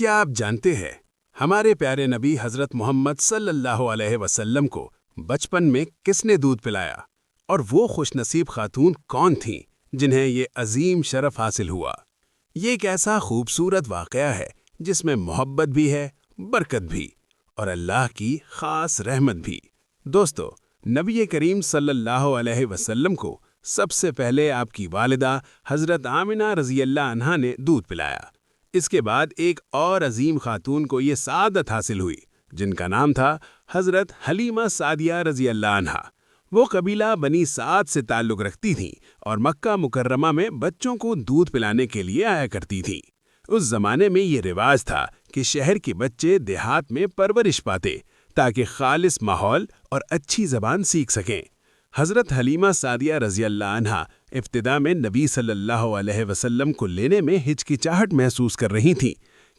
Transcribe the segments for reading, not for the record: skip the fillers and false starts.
کیا آپ جانتے ہیں ہمارے پیارے نبی حضرت محمد صلی اللہ علیہ وسلم کو بچپن میں کس نے دودھ پلایا اور وہ خوش نصیب خاتون کون تھیں جنہیں یہ عظیم شرف حاصل ہوا؟ یہ ایک ایسا خوبصورت واقعہ ہے جس میں محبت بھی ہے، برکت بھی اور اللہ کی خاص رحمت بھی۔ دوستو، نبی کریم صلی اللہ علیہ وسلم کو سب سے پہلے آپ کی والدہ حضرت آمنہ رضی اللہ عنہا نے دودھ پلایا۔ اس کے بعد ایک اور عظیم خاتون کو یہ سعادت حاصل ہوئی جن کا نام تھا حضرت حلیمہ سعدیہ رضی اللہ عنہا۔ وہ قبیلہ بنی سعد سے تعلق رکھتی تھیں اور مکہ مکرمہ میں بچوں کو دودھ پلانے کے لیے آیا کرتی تھیں۔ اس زمانے میں یہ رواج تھا کہ شہر کے بچے دیہات میں پرورش پاتے تاکہ خالص ماحول اور اچھی زبان سیکھ سکیں۔ حضرت حلیمہ سعدیہ رضی اللہ عنہا ابتدا میں نبی صلی اللہ علیہ وسلم کو لینے میں ہچکچاہٹ محسوس کر رہی تھیں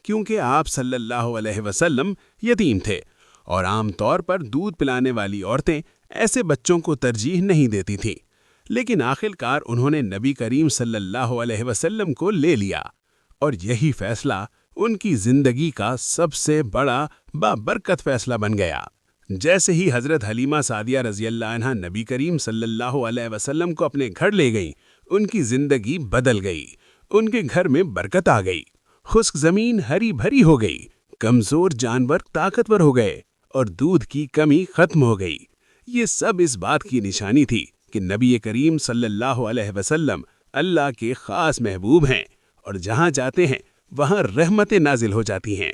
کیونکہ آپ صلی اللہ علیہ وسلم یتیم تھے اور عام طور پر دودھ پلانے والی عورتیں ایسے بچوں کو ترجیح نہیں دیتی تھیں۔ لیکن آخر کار انہوں نے نبی کریم صلی اللہ علیہ وسلم کو لے لیا اور یہی فیصلہ ان کی زندگی کا سب سے بڑا بابرکت فیصلہ بن گیا۔ جیسے ہی حضرت حلیمہ سعدیہ رضی اللہ عنہا نبی کریم صلی اللہ علیہ وسلم کو اپنے گھر لے گئیں، ان کی زندگی بدل گئی۔ ان کے گھر میں برکت آ گئی، خشک زمین ہری بھری ہو گئی، کمزور جانور طاقتور ہو گئے اور دودھ کی کمی ختم ہو گئی۔ یہ سب اس بات کی نشانی تھی کہ نبی کریم صلی اللہ علیہ وسلم اللہ کے خاص محبوب ہیں اور جہاں جاتے ہیں وہاں رحمتیں نازل ہو جاتی ہیں۔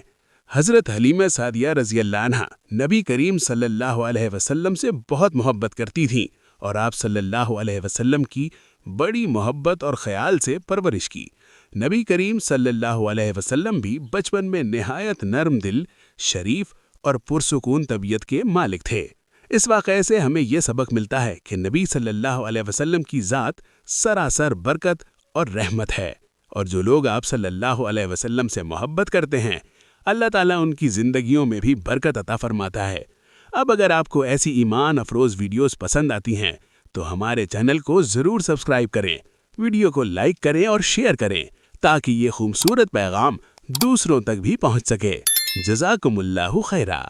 حضرت حلیمہ سعدیہ رضی اللہ عنہا نبی کریم صلی اللہ علیہ وسلم سے بہت محبت کرتی تھیں اور آپ صلی اللہ علیہ وسلم کی بڑی محبت اور خیال سے پرورش کی۔ نبی کریم صلی اللہ علیہ وسلم بھی بچپن میں نہایت نرم دل، شریف اور پرسکون طبیعت کے مالک تھے۔ اس واقعے سے ہمیں یہ سبق ملتا ہے کہ نبی صلی اللہ علیہ وسلم کی ذات سراسر برکت اور رحمت ہے، اور جو لوگ آپ صلی اللہ علیہ وسلم سے محبت کرتے ہیں اللہ تعالیٰ ان کی زندگیوں میں بھی برکت عطا فرماتا ہے۔ اب اگر آپ کو ایسی ایمان افروز ویڈیوز پسند آتی ہیں تو ہمارے چینل کو ضرور سبسکرائب کریں، ویڈیو کو لائک کریں اور شیئر کریں تاکہ یہ خوبصورت پیغام دوسروں تک بھی پہنچ سکے۔ جزاکم اللہ خیرہ۔